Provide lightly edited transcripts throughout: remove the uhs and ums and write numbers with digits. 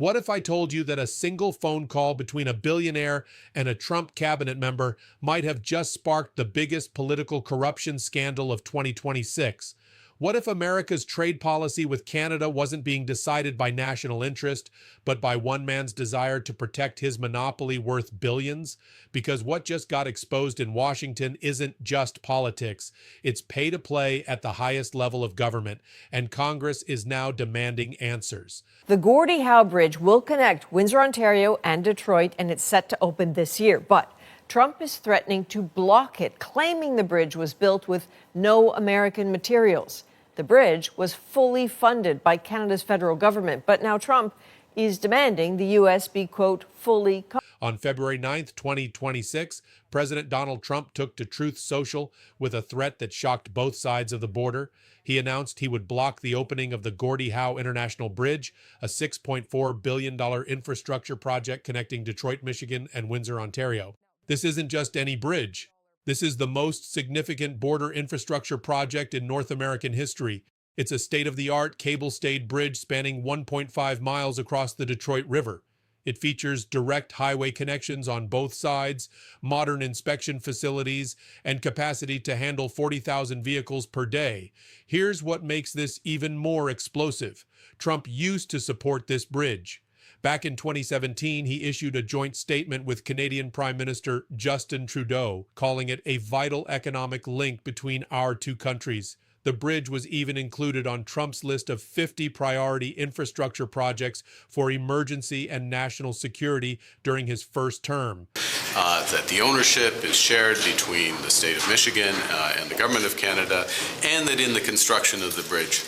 What if I told you that a single phone call between a billionaire and a Trump cabinet member might have just sparked the biggest political corruption scandal of 2026? What if America's trade policy with Canada wasn't being decided by national interest, but by one man's desire to protect his monopoly worth billions? Because what just got exposed in Washington isn't just politics. It's pay to play at the highest level of government, and Congress is now demanding answers. The Gordie Howe Bridge will connect Windsor, Ontario and Detroit, and it's set to open this year. But Trump is threatening to block it, claiming the bridge was built with no American materials. The bridge was fully funded by Canada's federal government, but now Trump is demanding the U.S. be, quote, fully. On February 9th, 2026, President Donald Trump took to Truth Social with a threat that shocked both sides of the border. He announced he would block the opening of the Gordie Howe International Bridge, a $6.4 billion infrastructure project connecting Detroit, Michigan, and Windsor, Ontario. This isn't just any bridge. This is the most significant border infrastructure project in North American history. It's a state-of-the-art cable-stayed bridge spanning 1.5 miles across the Detroit River. It features direct highway connections on both sides, modern inspection facilities, and capacity to handle 40,000 vehicles per day. Here's what makes this even more explosive. Trump used to support this bridge. Back in 2017, he issued a joint statement with Canadian Prime Minister Justin Trudeau, calling it a vital economic link between our two countries. The bridge was even included on Trump's list of 50 priority infrastructure projects for emergency and national security during his first term. That the ownership is shared between the state of Michigan and the government of Canada, and that in the construction of the bridge,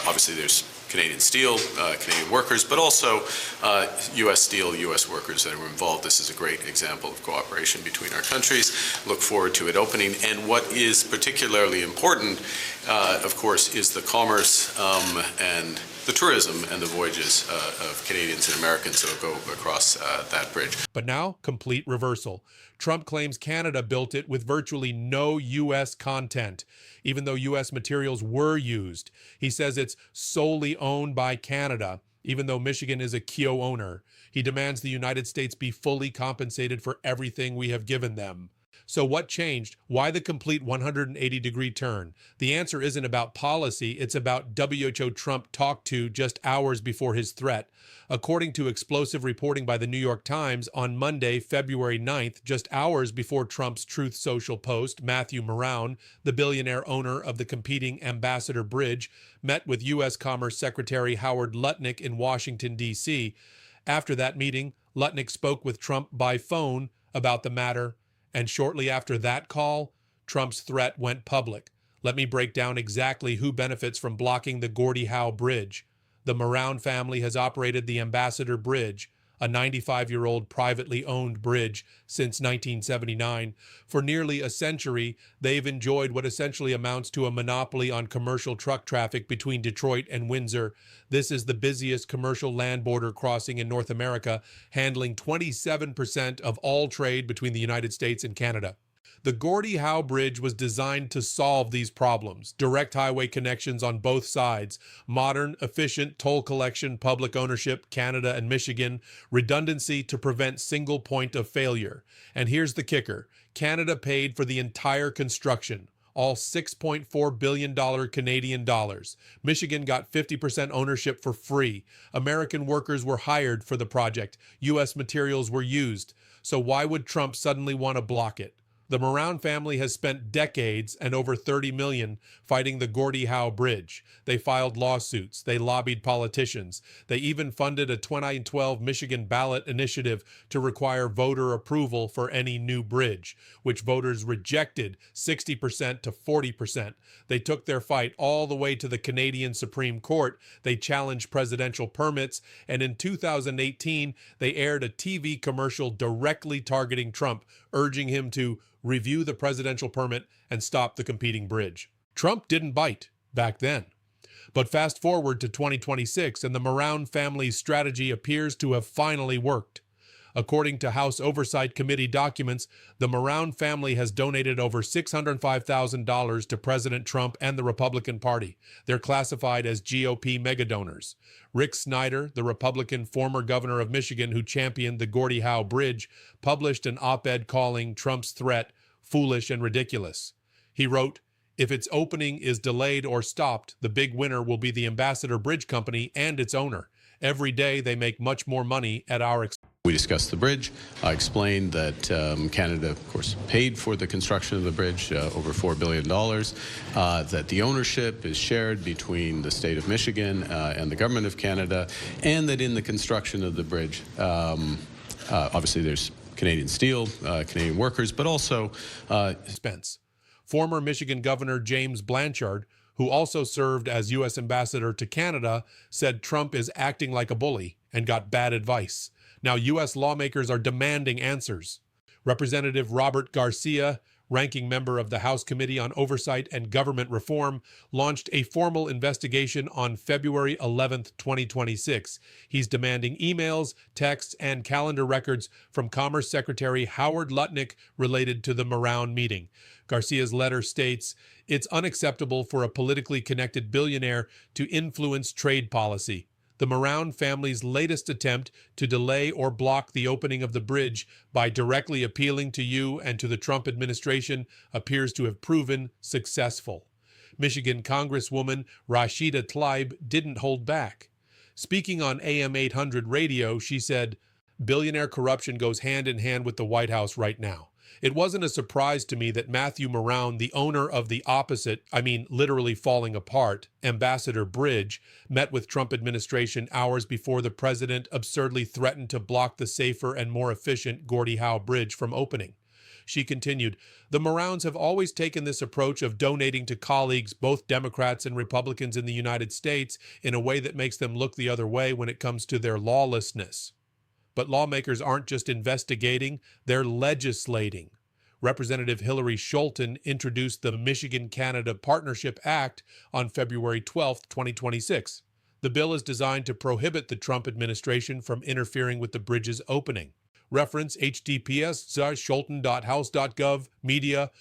obviously there's Canadian steel, Canadian workers, but also U.S. steel, U.S. workers that were involved. This is a great example of cooperation between our countries. Look forward to it opening. And what is particularly important, of course, is the commerce and the tourism and the voyages of Canadians and Americans that will go across that bridge. But now, complete reversal. Trump claims Canada built it with virtually no U.S. content, even though U.S. materials were used. He says it's solely owned by Canada, even though Michigan is a co-owner. He demands the United States be fully compensated for everything we have given them. So what changed? Why the complete 180-degree turn? The answer isn't about policy, it's about WHO Trump talked to just hours before his threat. According to explosive reporting by the New York Times, on Monday, February 9th, just hours before Trump's Truth Social post, Matthew Moroun, the billionaire owner of the competing Ambassador Bridge, met with U.S. Commerce Secretary Howard Lutnick in Washington, D.C. After that meeting, Lutnick spoke with Trump by phone about the matter. And shortly after that call, Trump's threat went public. Let me break down exactly who benefits from blocking the Gordie Howe Bridge. The Moroun family has operated the Ambassador Bridge, a 95-year-old privately owned bridge, since 1979. For nearly a century, they've enjoyed what essentially amounts to a monopoly on commercial truck traffic between Detroit and Windsor. This is the busiest commercial land border crossing in North America, handling 27% of all trade between the United States and Canada. The Gordie Howe Bridge was designed to solve these problems: direct highway connections on both sides, modern, efficient toll collection, public ownership, Canada and Michigan, redundancy to prevent single point of failure. And here's the kicker: Canada paid for the entire construction, all $6.4 billion Canadian dollars. Michigan got 50% ownership for free. American workers were hired for the project. U.S. materials were used. So why would Trump suddenly want to block it? The Moroun family has spent decades and over $30 million fighting the Gordie Howe Bridge. They filed lawsuits. They lobbied politicians. They even funded a 2012 Michigan ballot initiative to require voter approval for any new bridge, which voters rejected 60% to 40%. They took their fight all the way to the Canadian Supreme Court. They challenged presidential permits, and in 2018, they aired a TV commercial directly targeting Trump, urging him to review the presidential permit and stop the competing bridge. Trump didn't bite back then. But fast forward to 2026, and the Moroun family's strategy appears to have finally worked. According to House Oversight Committee documents, the Moroun family has donated over $605,000 to President Trump and the Republican Party. They're classified as GOP megadonors. Rick Snyder, the Republican former governor of Michigan who championed the Gordie Howe Bridge, published an op-ed calling Trump's threat foolish and ridiculous. He wrote, "If its opening is delayed or stopped, the big winner will be the Ambassador Bridge Company and its owner. Every day they make much more money at our expense." We discussed the bridge. I explained that Canada, of course, paid for the construction of the bridge, over $4 billion, that the ownership is shared between the state of Michigan and the government of Canada, and that in the construction of the bridge, obviously there's Canadian steel, Canadian workers, but also expense. Former Michigan Governor James Blanchard, who also served as U.S. ambassador to Canada, said Trump is acting like a bully and got bad advice. Now, U.S. lawmakers are demanding answers. Representative Robert Garcia, ranking member of the House Committee on Oversight and Government Reform, launched a formal investigation on February 11, 2026. He's demanding emails, texts, and calendar records from Commerce Secretary Howard Lutnick related to the Moroun meeting. Garcia's letter states, "It's unacceptable for a politically connected billionaire to influence trade policy. The Moroun family's latest attempt to delay or block the opening of the bridge by directly appealing to you and to the Trump administration appears to have proven successful." Michigan Congresswoman Rashida Tlaib didn't hold back. Speaking on AM 800 radio, she said, "Billionaire corruption goes hand in hand with the White House right now. It wasn't a surprise to me that Matthew Moroun, the owner of the opposite, literally falling apart, Ambassador Bridge, met with Trump administration hours before the president absurdly threatened to block the safer and more efficient Gordie Howe Bridge from opening." She continued, "The Morouns have always taken this approach of donating to colleagues, both Democrats and Republicans in the United States, in a way that makes them look the other way when it comes to their lawlessness. But lawmakers aren't just investigating, they're legislating." Representative Hillary Scholten introduced the Michigan-Canada Partnership Act on February 12, 2026. The bill is designed to prohibit the Trump administration from interfering with the bridge's opening. Reference https://scholten.house.gov, media,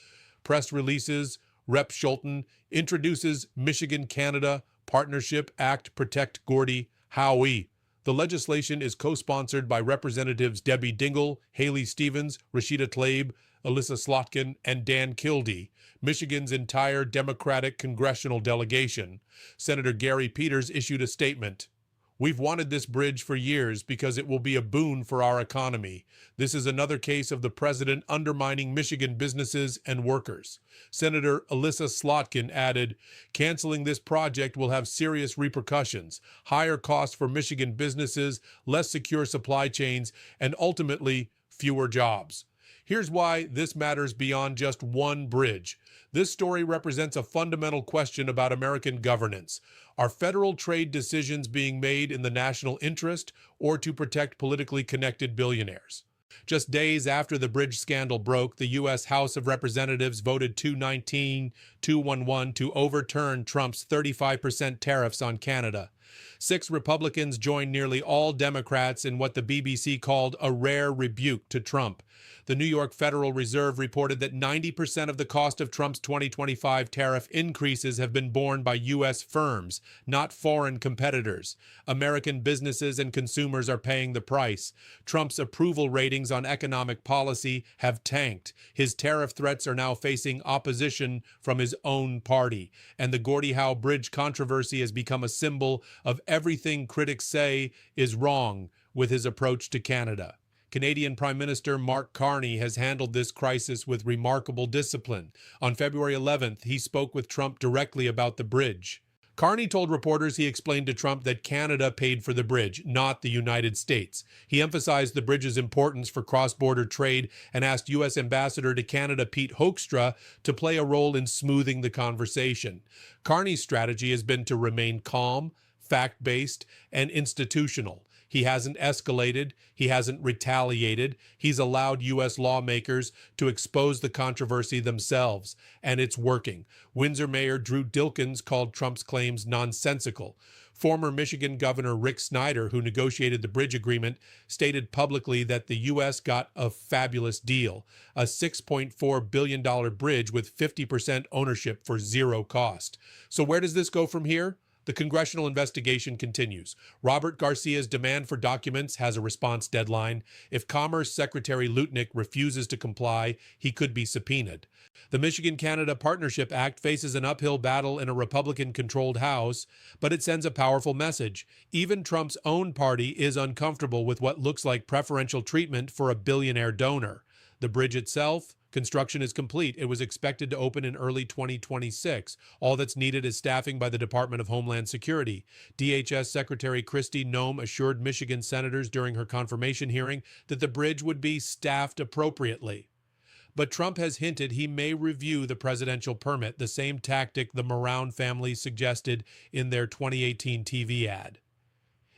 press releases. Rep. Scholten introduces Michigan-Canada Partnership Act Protect Gordie Howe. The legislation is co-sponsored by Representatives Debbie Dingell, Haley Stevens, Rashida Tlaib, Alyssa Slotkin, and Dan Kildee, Michigan's entire Democratic congressional delegation. Senator Gary Peters issued a statement. "We've wanted this bridge for years because it will be a boon for our economy. This is another case of the president undermining Michigan businesses and workers." Senator Alyssa Slotkin added, "Canceling this project will have serious repercussions, higher costs for Michigan businesses, less secure supply chains, and ultimately fewer jobs." Here's why this matters beyond just one bridge. This story represents a fundamental question about American governance. Are federal trade decisions being made in the national interest or to protect politically connected billionaires? Just days after the bridge scandal broke, the U.S. House of Representatives voted 219-211 to overturn Trump's 35% tariffs on Canada. 6 Republicans joined nearly all Democrats in what the BBC called a rare rebuke to Trump. The New York Federal Reserve reported that 90% of the cost of Trump's 2025 tariff increases have been borne by U.S. firms, not foreign competitors. American businesses and consumers are paying the price. Trump's approval ratings on economic policy have tanked. His tariff threats are now facing opposition from his own party. And the Gordie Howe Bridge controversy has become a symbol of everything critics say is wrong with his approach to Canada. Canadian Prime Minister Mark Carney has handled this crisis with remarkable discipline. On February 11th, he spoke with Trump directly about the bridge. Carney told reporters he explained to Trump that Canada paid for the bridge, not the United States. He emphasized the bridge's importance for cross-border trade and asked U.S. Ambassador to Canada Pete Hoekstra to play a role in smoothing the conversation. Carney's strategy has been to remain calm, fact-based, and institutional. He hasn't escalated. He hasn't retaliated. He's allowed U.S. lawmakers to expose the controversy themselves, and it's working. Windsor Mayor Drew Dilkins called Trump's claims nonsensical. Former Michigan Governor Rick Snyder, who negotiated the bridge agreement, stated publicly that the U.S. got a fabulous deal, a $6.4 billion bridge with 50% ownership for zero cost. So where does this go from here? The congressional investigation continues. Robert Garcia's demand for documents has a response deadline. If Commerce Secretary Lutnick refuses to comply, he could be subpoenaed. The Michigan-Canada Partnership Act faces an uphill battle in a Republican-controlled House, but it sends a powerful message. Even Trump's own party is uncomfortable with what looks like preferential treatment for a billionaire donor. The bridge itself? Construction is complete. It was expected to open in early 2026. All that's needed is staffing by the Department of Homeland Security. DHS Secretary Kristi Noem assured Michigan senators during her confirmation hearing that the bridge would be staffed appropriately. But Trump has hinted he may review the presidential permit, the same tactic the Moroun family suggested in their 2018 TV ad.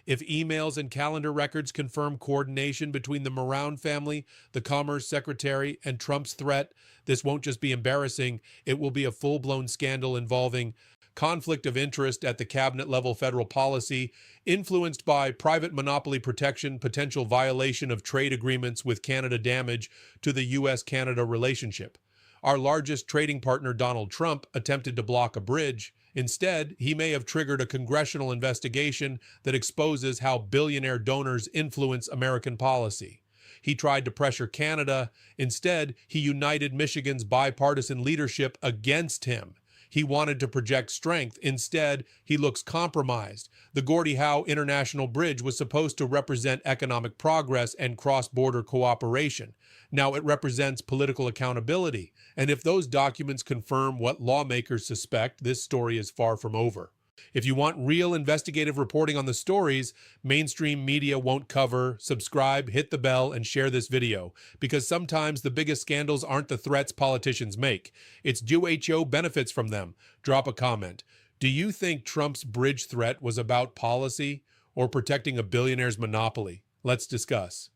If emails and calendar records confirm coordination between the Moroun family, the Commerce Secretary, and Trump's threat, this won't just be embarrassing, it will be a full-blown scandal involving conflict of interest at the cabinet-level federal policy, influenced by private monopoly protection, potential violation of trade agreements with Canada damage to the U.S.-Canada relationship. Our largest trading partner, Donald Trump, attempted to block a bridge. Instead, he may have triggered a congressional investigation that exposes how billionaire donors influence American policy. He tried to pressure Canada. Instead, he united Michigan's bipartisan leadership against him. He wanted to project strength. Instead, he looks compromised. The Gordie Howe International Bridge was supposed to represent economic progress and cross-border cooperation. Now it represents political accountability. And if those documents confirm what lawmakers suspect, this story is far from over. If you want real investigative reporting on the stories mainstream media won't cover, subscribe, hit the bell, and share this video. Because sometimes the biggest scandals aren't the threats politicians make. It's WHO benefits from them. Drop a comment. Do you think Trump's bridge threat was about policy or protecting a billionaire's monopoly? Let's discuss.